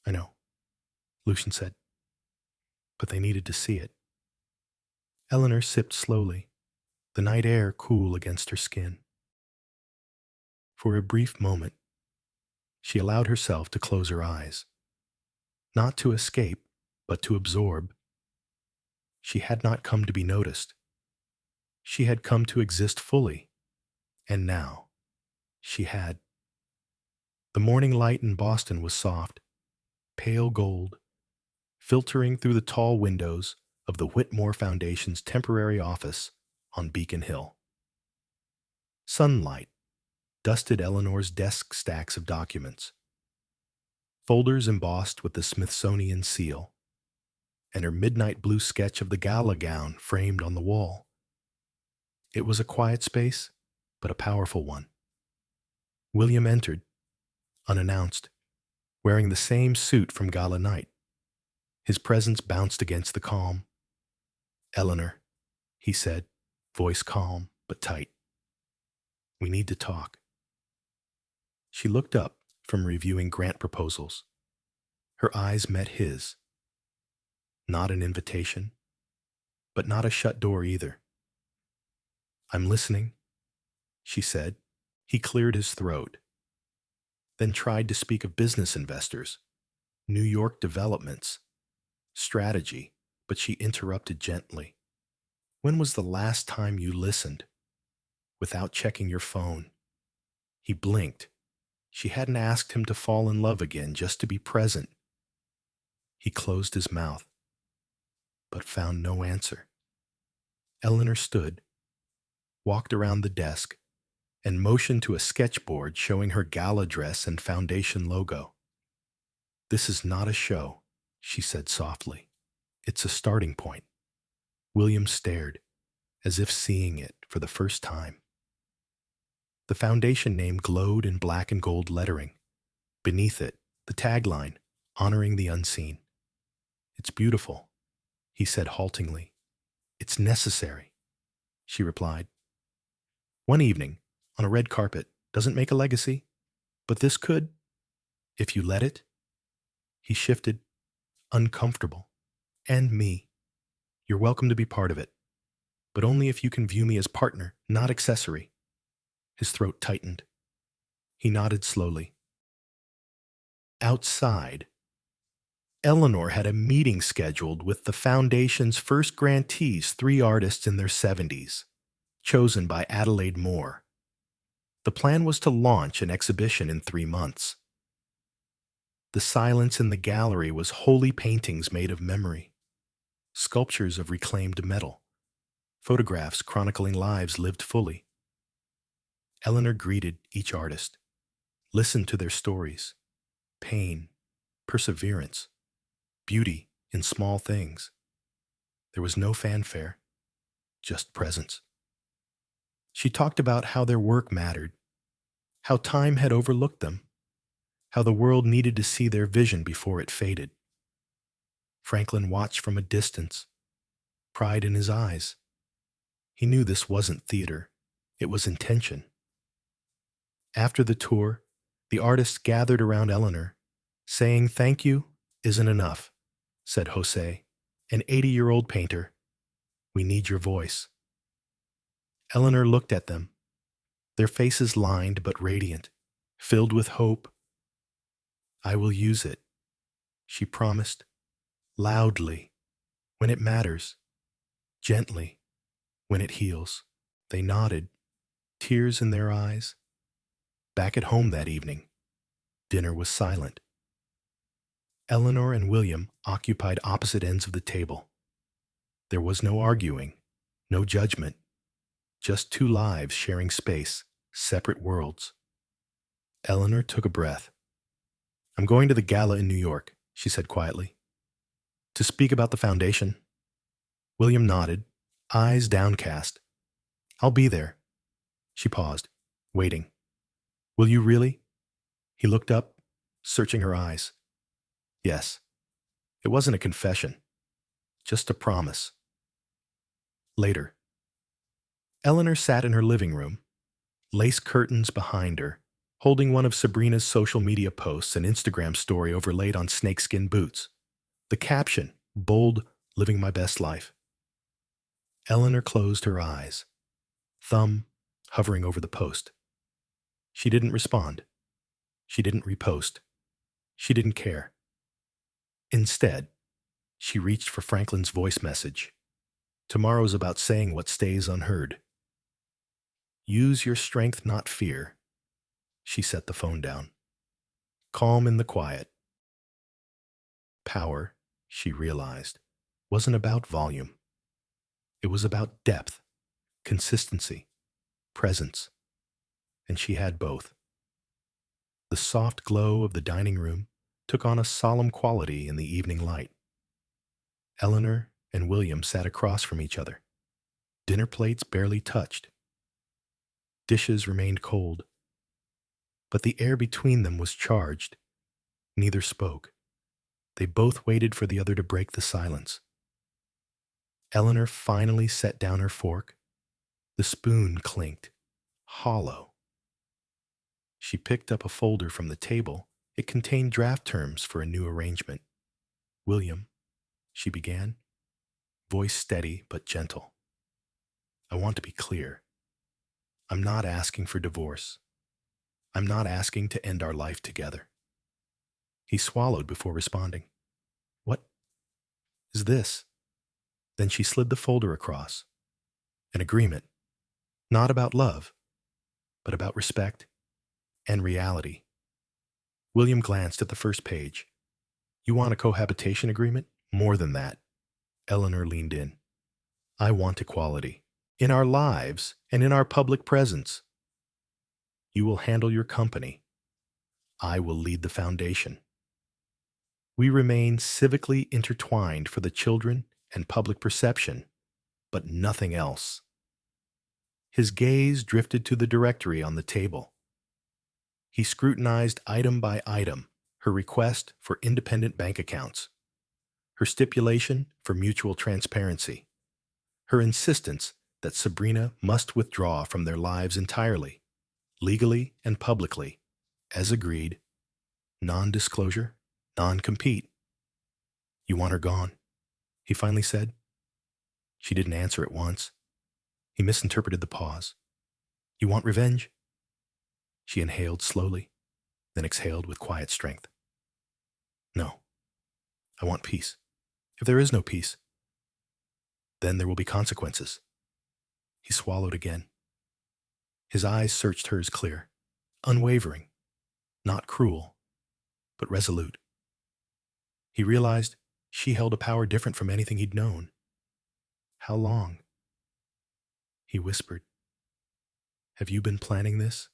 "I know," Lucien said. "But they needed to see it." Eleanor sipped slowly, the night air cool against her skin. For a brief moment, she allowed herself to close her eyes. Not to escape, but to absorb. She had not come to be noticed. She had come to exist fully, and now she had. The morning light in Boston was soft, pale gold, filtering through the tall windows of the Whitmore Foundation's temporary office on Beacon Hill. Sunlight dusted Eleanor's desk stacks of documents, folders embossed with the Smithsonian seal, and her midnight blue sketch of the gala gown framed on the wall. It was a quiet space, but a powerful one. William entered, unannounced, wearing the same suit from gala night. His presence bounced against the calm. "Eleanor," he said, voice calm but tight. "We need to talk." She looked up from reviewing grant proposals. Her eyes met his. Not an invitation, but not a shut door either. "I'm listening," she said. He cleared his throat, then tried to speak of business investors, New York developments, strategy, but she interrupted gently. "When was the last time you listened without checking your phone?" He blinked. She hadn't asked him to fall in love again, just to be present. He closed his mouth, but found no answer. Eleanor stood, walked around the desk, and motioned to a sketchboard showing her gala dress and foundation logo. "This is not a show," she said softly. "It's a starting point." William stared, as if seeing it for the first time. The foundation name glowed in black and gold lettering. Beneath it, the tagline, "Honoring the Unseen." "It's beautiful," he said haltingly. "It's necessary," she replied. "One evening, on a red carpet, doesn't make a legacy, but this could, if you let it." He shifted, uncomfortable. "And me. You're welcome to be part of it, but only if you can view me as partner, not accessory." His throat tightened. He nodded slowly. Outside, Eleanor had a meeting scheduled with the foundation's first grantees, 3 artists in their 70s, chosen by Adelaide Moore. The plan was to launch an exhibition in 3 months. The silence in the gallery was holy paintings made of memory, sculptures of reclaimed metal, photographs chronicling lives lived fully. Eleanor greeted each artist, listened to their stories, pain, perseverance, beauty in small things. There was no fanfare, just presence. She talked about how their work mattered, how time had overlooked them, how the world needed to see their vision before it faded. Franklin watched from a distance, pride in his eyes. He knew this wasn't theater, it was intention. After the tour, the artists gathered around Eleanor. "Saying thank you isn't enough," said Jose, an 80-year-old painter. "We need your voice." Eleanor looked at them, their faces lined but radiant, filled with hope. "I will use it," she promised, loudly, "when it matters, gently, when it heals." They nodded, tears in their eyes. Back at home that evening, dinner was silent. Eleanor and William occupied opposite ends of the table. There was no arguing, no judgment, just 2 lives sharing space, separate worlds. Eleanor took a breath. "I'm going to the gala in New York," she said quietly, "to speak about the foundation." William nodded, eyes downcast. "I'll be there." She paused, waiting. "Will you really?" He looked up, searching her eyes. "Yes." It wasn't a confession, just a promise. Later, Eleanor sat in her living room, lace curtains behind her, holding one of Sabrina's social media posts, an Instagram story overlaid on snakeskin boots. The caption, bold, "Living my best life." Eleanor closed her eyes, thumb hovering over the post. She didn't respond. She didn't repost. She didn't care. Instead, she reached for Franklin's voice message. Tomorrow's about saying what stays unheard. Use your strength, not fear. She set the phone down. Calm in the quiet. Power, she realized, wasn't about volume. It was about depth, consistency, presence, and she had both. The soft glow of the dining room took on a solemn quality in the evening light. Eleanor and William sat across from each other. Dinner plates barely touched. Dishes remained cold, but the air between them was charged. Neither spoke. They both waited for the other to break the silence. Eleanor finally set down her fork. The spoon clinked, hollow. She picked up a folder from the table. It contained draft terms for a new arrangement. William, she began, voice steady but gentle. I want to be clear. I'm not asking for divorce. I'm not asking to end our life together. He swallowed before responding. What is this? Then she slid the folder across. An agreement, not about love, but about respect and reality. William glanced at the first page. You want a cohabitation agreement? More than that. Eleanor leaned in. I want equality. In our lives and in our public presence. You will handle your company. I will lead the foundation. We remain civically intertwined for the children and public perception, but nothing else. His gaze drifted to the directory on the table. He scrutinized item by item, her request for independent bank accounts, her stipulation for mutual transparency, her insistence that Sabrina must withdraw from their lives entirely, legally and publicly, as agreed, non-disclosure, non-compete. You want her gone, he finally said. She didn't answer at once. He misinterpreted the pause. You want revenge? She inhaled slowly, then exhaled with quiet strength. No, I want peace. If there is no peace, then there will be consequences. He swallowed again. His eyes searched hers clear, unwavering, not cruel, but resolute. He realized she held a power different from anything he'd known. How long? He whispered. Have you been planning this?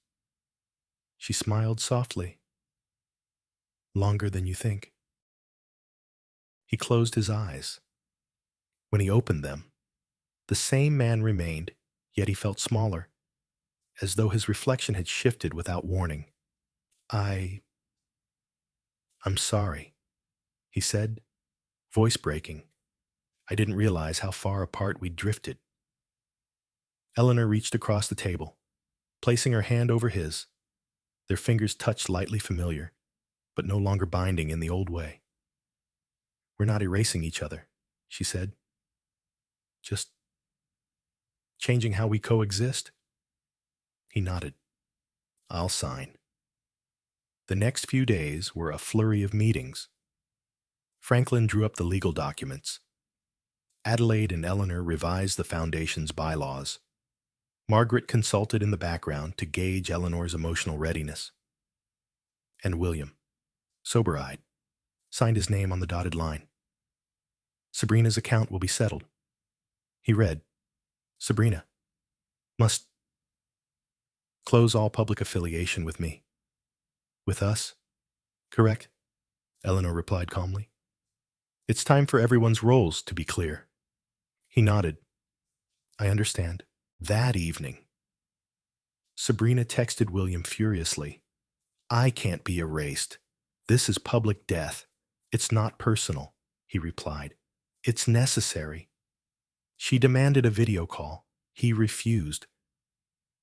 She smiled softly. Longer than you think. He closed his eyes. When he opened them, the same man remained, yet he felt smaller, as though his reflection had shifted without warning. I'm sorry, he said, voice breaking. I didn't realize how far apart we'd drifted. Eleanor reached across the table, placing her hand over his. Their fingers touched lightly familiar, but no longer binding in the old way. We're not erasing each other, she said. Just changing how we coexist. He nodded. I'll sign. The next few days were a flurry of meetings. Franklin drew up the legal documents. Adelaide and Eleanor revised the foundation's bylaws. Margaret consulted in the background to gauge Eleanor's emotional readiness. And William, sober-eyed, signed his name on the dotted line. Sabrina's account will be settled. He read, Sabrina must close all public affiliation with me. With us? Correct, Eleanor replied calmly. It's time for everyone's roles to be clear. He nodded. I understand. That evening, Sabrina texted William furiously. I can't be erased. This is public death. It's not personal, he replied. It's necessary. She demanded a video call. He refused.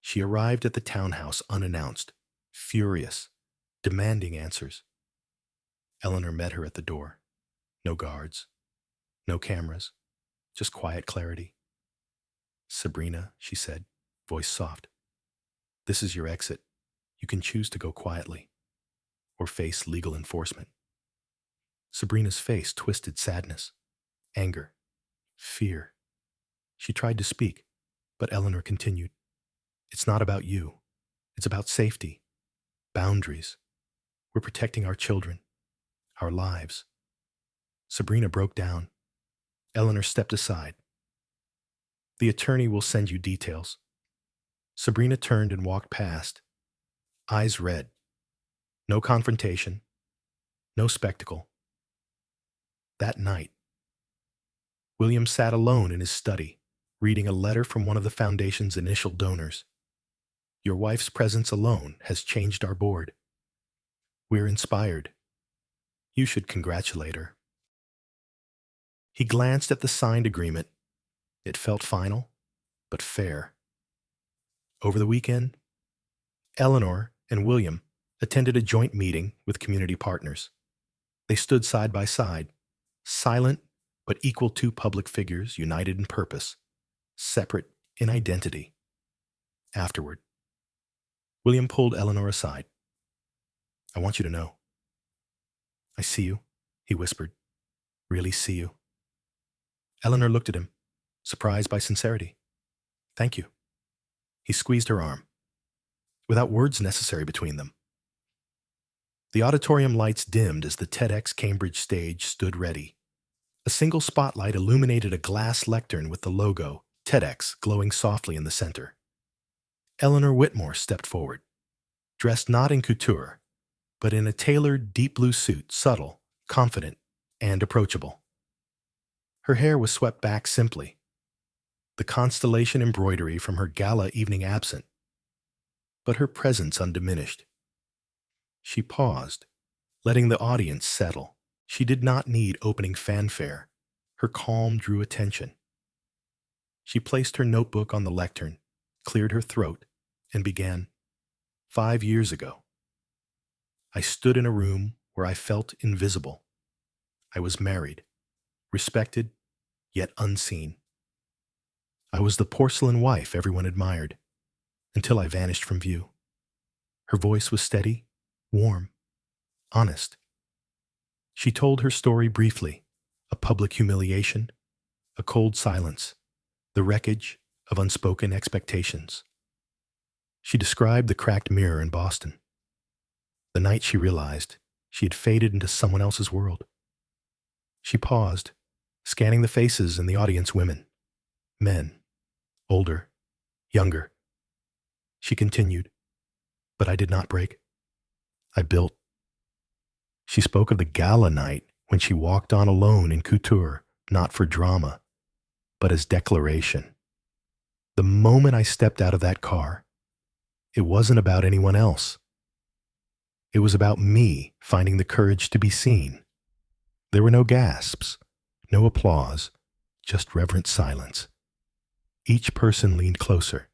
She arrived at the townhouse unannounced, furious, demanding answers. Eleanor met her at the door. No guards, no cameras, just quiet clarity. Sabrina, she said, voice soft. This is your exit. You can choose to go quietly or face legal enforcement. Sabrina's face twisted sadness, anger, fear. She tried to speak, but Eleanor continued. It's not about you. It's about safety, boundaries. We're protecting our children, our lives. Sabrina broke down. Eleanor stepped aside. The attorney will send you details. Sabrina turned and walked past, eyes red. No confrontation, no spectacle. That night, William sat alone in his study, reading a letter from one of the foundation's initial donors. Your wife's presence alone has changed our board. We're inspired. You should congratulate her. He glanced at the signed agreement. It felt final, but fair. Over the weekend, Eleanor and William attended a joint meeting with community partners. They stood side by side, silent but equal to public figures united in purpose, separate in identity. Afterward, William pulled Eleanor aside. I want you to know. I see you, he whispered. Really see you. Eleanor looked at him, surprised by sincerity. Thank you. He squeezed her arm, without words necessary between them. The auditorium lights dimmed as the TEDx Cambridge stage stood ready. A single spotlight illuminated a glass lectern with the logo, TEDx, glowing softly in the center. Eleanor Whitmore stepped forward, dressed not in couture, but in a tailored deep blue suit, subtle, confident, and approachable. Her hair was swept back simply, the constellation embroidery from her gala evening absent, but her presence undiminished. She paused, letting the audience settle. She did not need opening fanfare. Her calm drew attention. She placed her notebook on the lectern, cleared her throat, and began. 5 years ago, I stood in a room where I felt invisible. I was married, respected, yet unseen. I was the porcelain wife everyone admired, until I vanished from view. Her voice was steady, warm, honest. She told her story briefly, a public humiliation, a cold silence, the wreckage of unspoken expectations. She described the cracked mirror in Boston, the night she realized she had faded into someone else's world. She paused, scanning the faces in the audience, women, men, older, younger. She continued, but I did not break. I built. She spoke of the gala night when she walked on alone in couture, not for drama, but as declaration. The moment I stepped out of that car, it wasn't about anyone else. It was about me finding the courage to be seen. There were no gasps, no applause, just reverent silence. Each person leaned closer.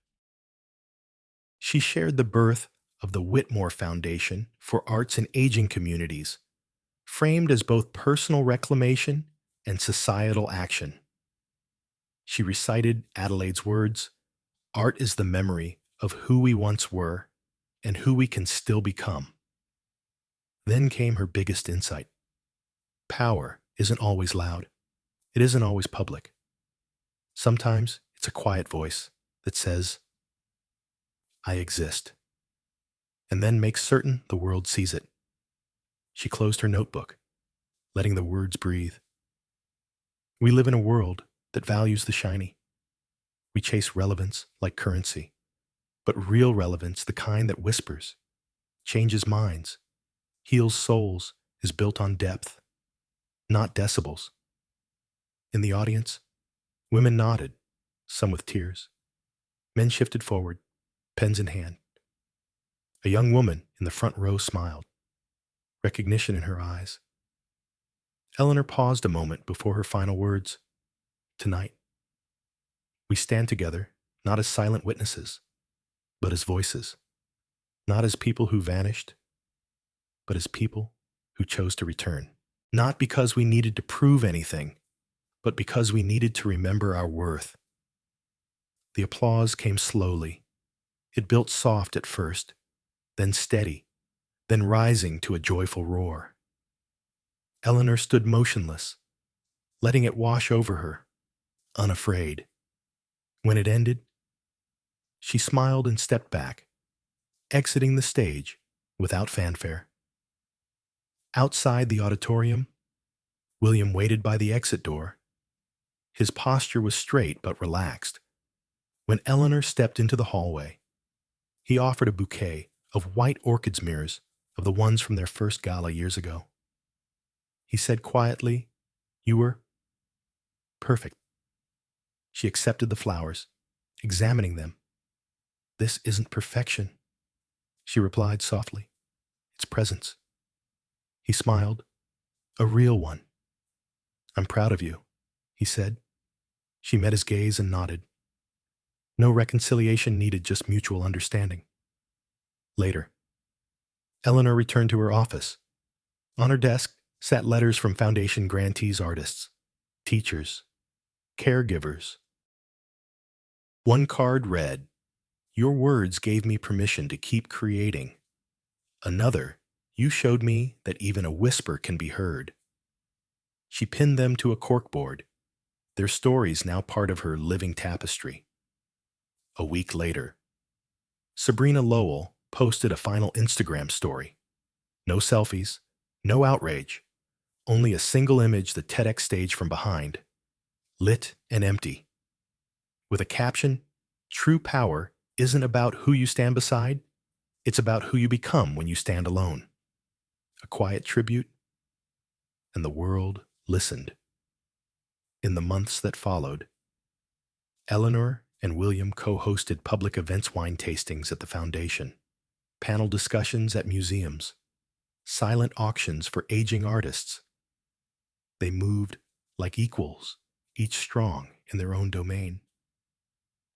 She shared the birth of the Whitmore Foundation for Arts and Aging Communities, framed as both personal reclamation and societal action. She recited Adelaide's words, "Art is the memory of who we once were and who we can still become." Then came her biggest insight. Power isn't always loud. It isn't always public. Sometimes it's a quiet voice that says, I exist, and then makes certain the world sees it. She closed her notebook, letting the words breathe. We live in a world that values the shiny. We chase relevance like currency, but real relevance, the kind that whispers, changes minds, heals souls, is built on depth, not decibels. In the audience, women nodded, some with tears. Men shifted forward, pens in hand. A young woman in the front row smiled, recognition in her eyes. Eleanor paused a moment before her final words. Tonight, we stand together, not as silent witnesses, but as voices. Not as people who vanished, but as people who chose to return. Not because we needed to prove anything, but because we needed to remember our worth. The applause came slowly. It built soft at first, then steady, then rising to a joyful roar. Eleanor stood motionless, letting it wash over her, unafraid. When it ended, she smiled and stepped back, exiting the stage without fanfare. Outside the auditorium, William waited by the exit door. His posture was straight but relaxed. When Eleanor stepped into the hallway, he offered a bouquet of white orchids mirrors of the ones from their first gala years ago. He said quietly, "You were perfect." She accepted the flowers, examining them. "This isn't perfection," she replied softly. "It's presence." He smiled, "A real one." "I'm proud of you," he said. She met his gaze and nodded. No reconciliation needed, just mutual understanding. Later, Eleanor returned to her office. On her desk sat letters from Foundation grantees, artists, teachers, caregivers. One card read, "Your words gave me permission to keep creating." Another, "You showed me that even a whisper can be heard." She pinned them to a corkboard, their stories now part of her living tapestry. A week later, Sabrina Lowell posted a final Instagram story. No selfies, no outrage, only a single image, the TEDx stage from behind, lit and empty. With a caption, "True power isn't about who you stand beside, it's about who you become when you stand alone." A quiet tribute, and the world listened. In the months that followed, Eleanor and William co-hosted public events, wine tastings at the Foundation, panel discussions at museums, silent auctions for aging artists. They moved like equals, each strong in their own domain,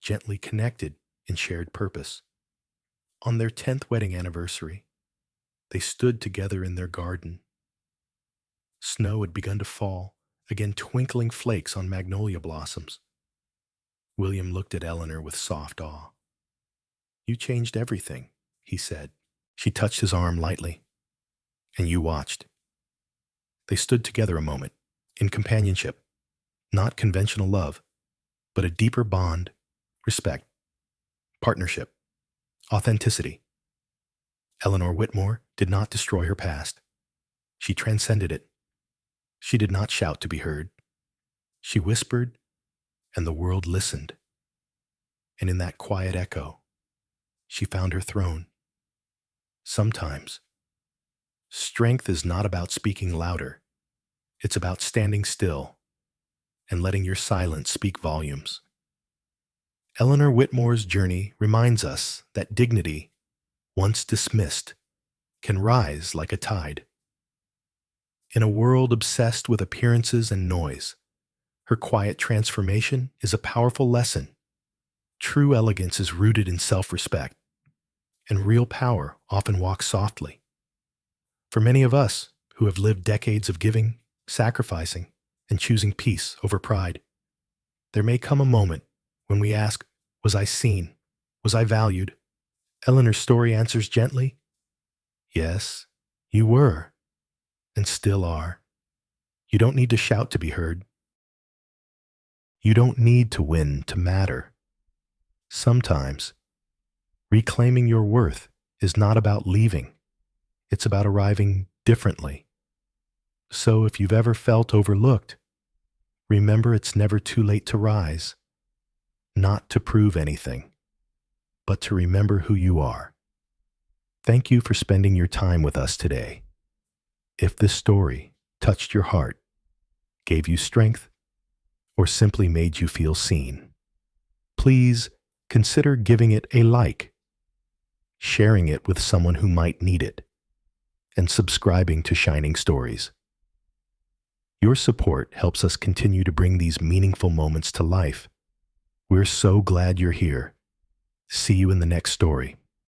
gently connected in shared purpose. On their 10th wedding anniversary, they stood together in their garden. Snow had begun to fall, again twinkling flakes on magnolia blossoms. William looked at Eleanor with soft awe. "You changed everything," he said. She touched his arm lightly. "And you watched." They stood together a moment, in companionship, not conventional love, but a deeper bond, respect, partnership, authenticity. Eleanor Whitmore did not destroy her past. She transcended it. She did not shout to be heard. She whispered, and the world listened. And in that quiet echo, she found her throne. Sometimes, strength is not about speaking louder. It's about standing still and letting your silence speak volumes. Eleanor Whitmore's journey reminds us that dignity, once dismissed, can rise like a tide. In a world obsessed with appearances and noise, her quiet transformation is a powerful lesson. True elegance is rooted in self-respect, and real power often walks softly. For many of us who have lived decades of giving, sacrificing, and choosing peace over pride, there may come a moment when we ask, "Was I seen? Was I valued?" Eleanor's story answers gently, "Yes, you were, and still are." You don't need to shout to be heard. You don't need to win to matter. Sometimes, reclaiming your worth is not about leaving. It's about arriving differently. So if you've ever felt overlooked, remember it's never too late to rise, not to prove anything, but to remember who you are. Thank you for spending your time with us today. If this story touched your heart, gave you strength, or simply made you feel seen, please consider giving it a like, sharing it with someone who might need it, and subscribing to Shining Stories. Your support helps us continue to bring these meaningful moments to life. We're so glad you're here. See you in the next story.